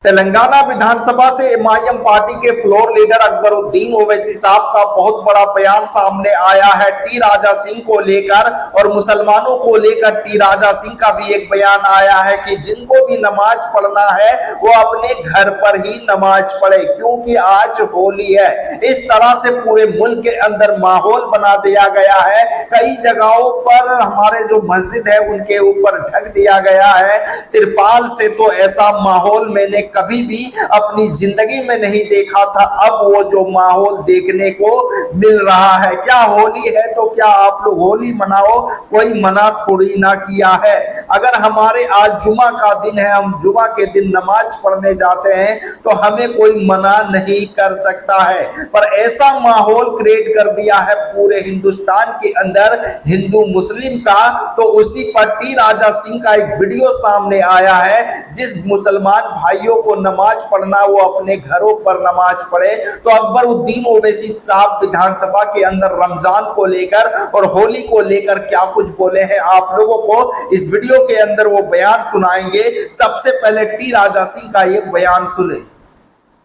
तेलंगाना विधानसभा से MIM party के floor leader Akbaruddin Owaisi साहब का बहुत बड़ा बयान सामने आया है टी राजा सिंह को लेकर। और मुसलमानों को लेकर टी राजा सिंह का भी एक बयान आया है कि जिनको भी नमाज पढ़ना है वो अपने घर पर ही नमाज पढ़े, क्योंकि आज होली है। इस तरह से पूरे मुल्क के अंदर माहौल बना दिया गया है। कई जगहों पर हमारे जो मस्जिद है उनके ऊपर ढक दिया गया है तिरपाल से। तो ऐसा माहौल मैंने कभी भी अपनी जिंदगी में नहीं देखा था। अब वो जो माहौल देखने को मिल रहा है। क्या होली है तो क्या आप लोग होली मनाओ, कोई मना थोड़ी ना किया है। अगर हमारे आज जुमा का दिन है, हम जुमा के दिन नमाज पढ़ने जाते हैं तो हमें कोई मना नहीं कर सकता है। पर ऐसा माहौल क्रिएट कर दिया है पूरे हिंदुस्तान के अंदर हिंदू मुस्लिम का। तो उसी पर टी राजा सिंह का एक वीडियो सामने आया है। जिस मुसलमान भाइयों को नमाज पढ़ना वो अपने घरों पर नमाज पढ़े। तो अकबरुद्दीन ओवैसी साहब विधानसभा के अंदर रमजान को लेकर और होली को लेकर क्या कुछ बोले हैं, आप लोगों को इस वीडियो के अंदर वो बयान सुनाएंगे। सबसे पहले टी राजा सिंह का ये बयान सुने।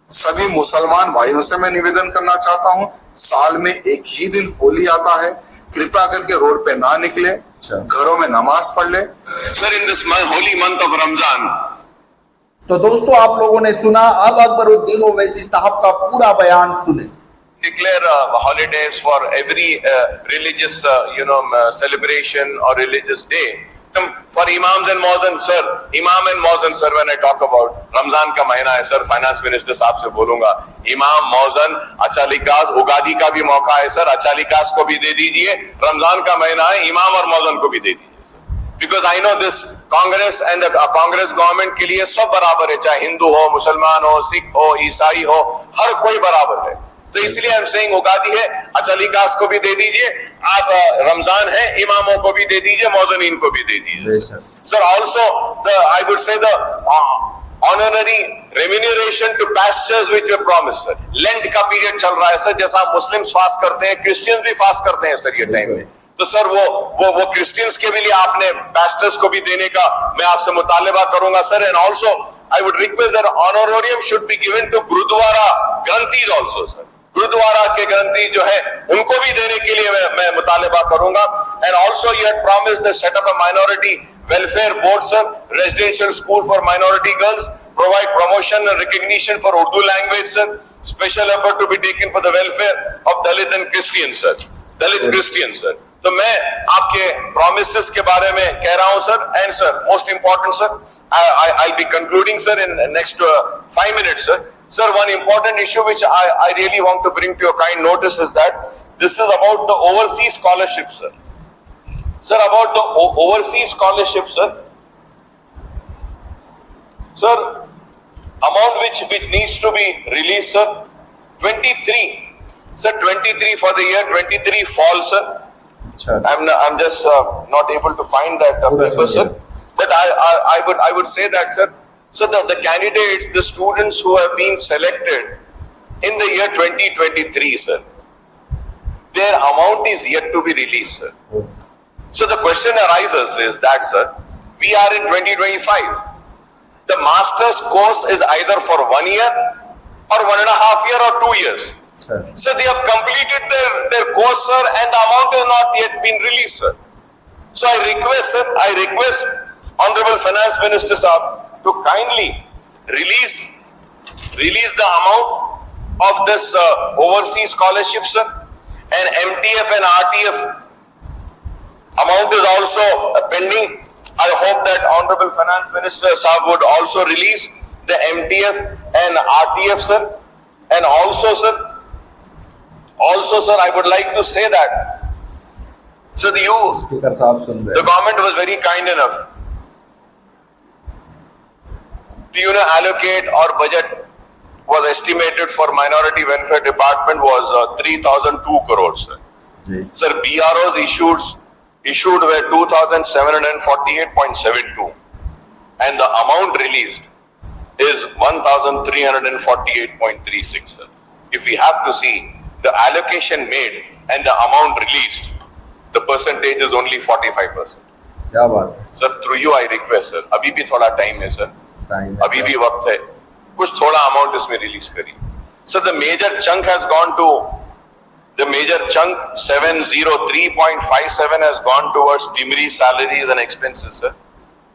सभी मुसलमान भाइयों से मैं निवेदन करना चाहता हूं, साल में एक ही दिन होली आता है, कृपया करके रोड पे ना निकले, घरों में नमाज पढ़ ले। Sir, in this Holi month of Ramzan. तो दोस्तों आप लोगों ने सुना, अब अकबरुद्दीन ओवैसी साहब का पूरा बयान सुने। Declare holidays for every religious celebration or religious day. For imams and muazzin, sir, imam and muazzin, sir, when I talk about Ramzan का महीना है सर, फाइनेंस मिनिस्टर साहब से बोलूंगा, इमाम, मौजन, अचालिकास, उगादी का भी मौका है सर, अचालिकास को भी दे दीजिए। रमजान का महीना है, इमाम और मौजन को भी दे दीजिए sir. Because I know this Congress and Congress government के लिए सब बराबर है, चाहे हिंदू हो, मुसलमान हो, सिख हो, ईसाई हो, हर कोई बराबर है। तो इसलिए आई एम सेइंग उगादी है, अचालिकास को भी दे दीजिए, आप रमजान है, इमामों को भी दे दीजिए, मौजनीन को भी दे दीजिए sir. Also I would say the honorary remuneration to pastors which we promise sir. Lent का पीरियड चल रहा है सर, जैसा मुस्लिम्स फास्ट करते हैं, क्रिश्चियंस भी फास्ट करते हैं सर ये टाइम में। तो सर वो क्रिश्चियंस के भी लिए आपने पास्टर्स को भी देने का मैं आपसे मुतालिबा करूंगा sir. And also I would request that honorarium should be given to gurdwara granthis also sir. Gurdwara के ग्रंथी जो है उनको भी देने के लिए मैं मुतालिबा करूंगा। And also you had promised the setup a minority welfare board sir, residential school for minority girls, provide promotion and recognition for Urdu language sir, special effort to be taken for the welfare of Dalit and Christian sir, Dalit Christian sir। तो मैं आपके promises के बारे में कह रहा हूं sir. And sir most important sir, I'll be concluding sir in next 5 minutes sir. Sir, one important issue which I really want to bring to your kind notice is that this is about the overseas scholarship sir. Sir, about the overseas scholarship sir, sir, amount which needs to be released sir, 23 sir, 23 for the year 23 fall sir. I'm just not able to find that paper sir, but I would say that sir, so the candidates, the students who have been selected in the year 2023 sir, their amount is yet to be released sir. So the question arises is that sir, we are in 2025. The master's course is either for 1 year or 1.5 years or 2 years. So they have completed their course sir, and the amount has not yet been released sir. So I request sir, Honorable Finance Minister sir to kindly release the amount of this overseas scholarship sir, and MTF and RTF amount is also pending. I hope that Honorable Finance Minister Saab would also release the MTF and RTF sir. And also sir, I would like to say that so the government was very kind enough to allocate, or budget was estimated for minority welfare department was 3002 crores sir. Sir, BROs issued were 2748.72 and the amount released is 1348.36 sir. If we have to see the allocation made and the amount released, the percentage is only 45%. क्या बात है sir, through you I request sir, अभी भी थोड़ा time है sir, अभी भी वक्त है, कुछ थोड़ा अमाउंट इसमें रिलीज करिए sir. The major chunk has gone to the major chunk 703.57 has gone towards Timri salaries and expenses, sir.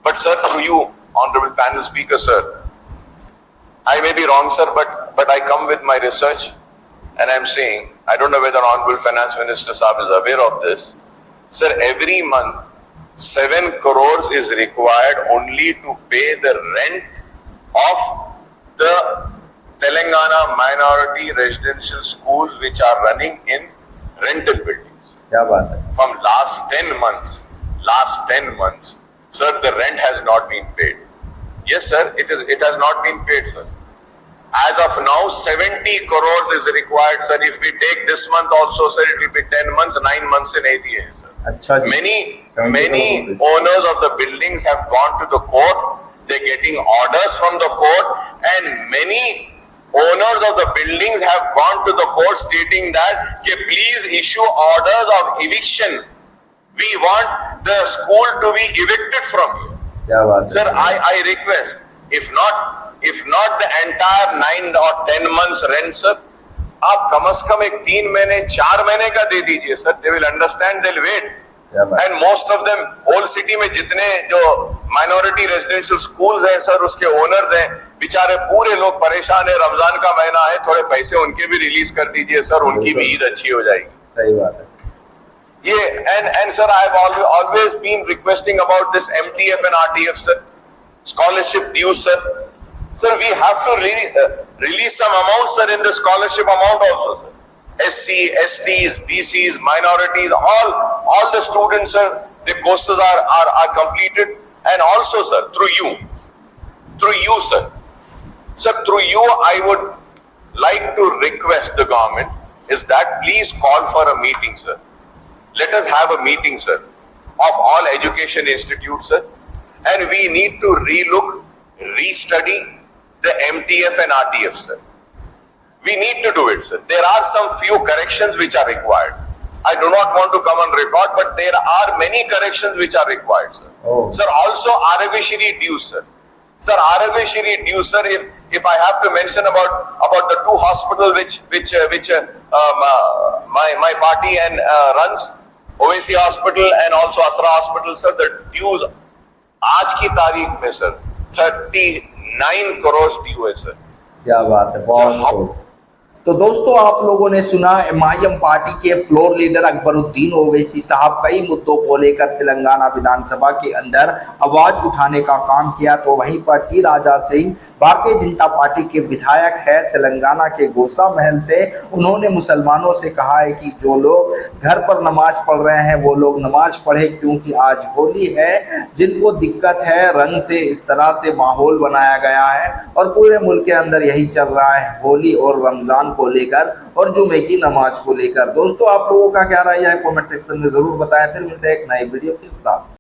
But sir, to you, honorable panel speaker, sir, I may be wrong, sir, but I come with my research and I'm saying, I don't know whether honorable finance minister Saab is aware of this. Sir, every month 7 crores is required only to pay the rent of the Telangana minority residential schools which are running in rental buildings. क्या बात है. From last 10 months, sir, the rent has not been paid. Yes, sir, it has not been paid, sir. As of now, 70 crores is required, sir. If we take this month also, sir, it will be 10 months, 9 months in ADA, sir. अच्छा जी. Many owners of the buildings have gone to the court. They're getting orders from the court, and many owners of the buildings have gone to the court stating that please issue orders of eviction. We want the school to be evicted from you. क्या बात है. Sir, I request, if not the entire 9 or 10 months rent, sir, आप कम से कम एक 3 महीने 4 महीने का दे दीजिए sir. They will understand, they'll wait. And most of them, old city में जितने जो minority residential schools हैं sir, उसके owners हैं, बेचारे पूरे लोग परेशान है. रमजान का महीना है, थोड़े पैसे उनके भी रिलीज कर दीजिए सर, उनकी भी ईद अच्छी हो जाएगी. सही बात है. ये and sir, I have always been requesting about this MTF and RTF, sir, scholarship dues, sir. Sir, we have to release some amount, sir, in the scholarship amount also, sir. SC, STs, BCs, minorities, all the students, sir, the courses are completed. And also, sir, through you, sir. Sir, through you, I would like to request the government is that please call for a meeting, sir. Let us have a meeting, sir, of all education institutes, sir. And we need to restudy the MTF and RTF, sir. We need to do it, sir. There are some few corrections which are required. I do not want to come on record, but there are many corrections which are required, sir. Oh. Sir, also Arabishiri dues, sir. Sir, Arabishiri dues, sir. If I have to mention about the 2 hospitals which my party and runs, Owaisi Hospital and also Asra Hospital, sir, the dues आज की तारीख में sir 39 crores due है sir. क्या बात है. बहुत. तो दोस्तों, आप लोगों ने सुना एमआईएम पार्टी के फ्लोर लीडर अकबरुद्दीन ओवैसी साहब कई मुद्दों को लेकर तेलंगाना विधानसभा के अंदर आवाज उठाने का काम किया. तो वहीं पर टी राजा सिंह भारतीय जनता पार्टी के विधायक है तेलंगाना के गोसा महल से. उन्होंने मुसलमानों से कहा है कि जो लोग घर पर नमाज पढ़ रहे हैं वो लोग नमाज पढ़े, क्योंकि आज होली है. जिनको दिक्कत है रंग से, इस तरह से माहौल बनाया गया है और पूरे मुल्क के अंदर यही चल रहा है, होली और रमजान को लेकर और जुमे की नमाज को लेकर. दोस्तों, आप लोगों का क्या राय है कमेंट सेक्शन में जरूर बताएं. फिर मिलते हैं एक नए वीडियो के साथ.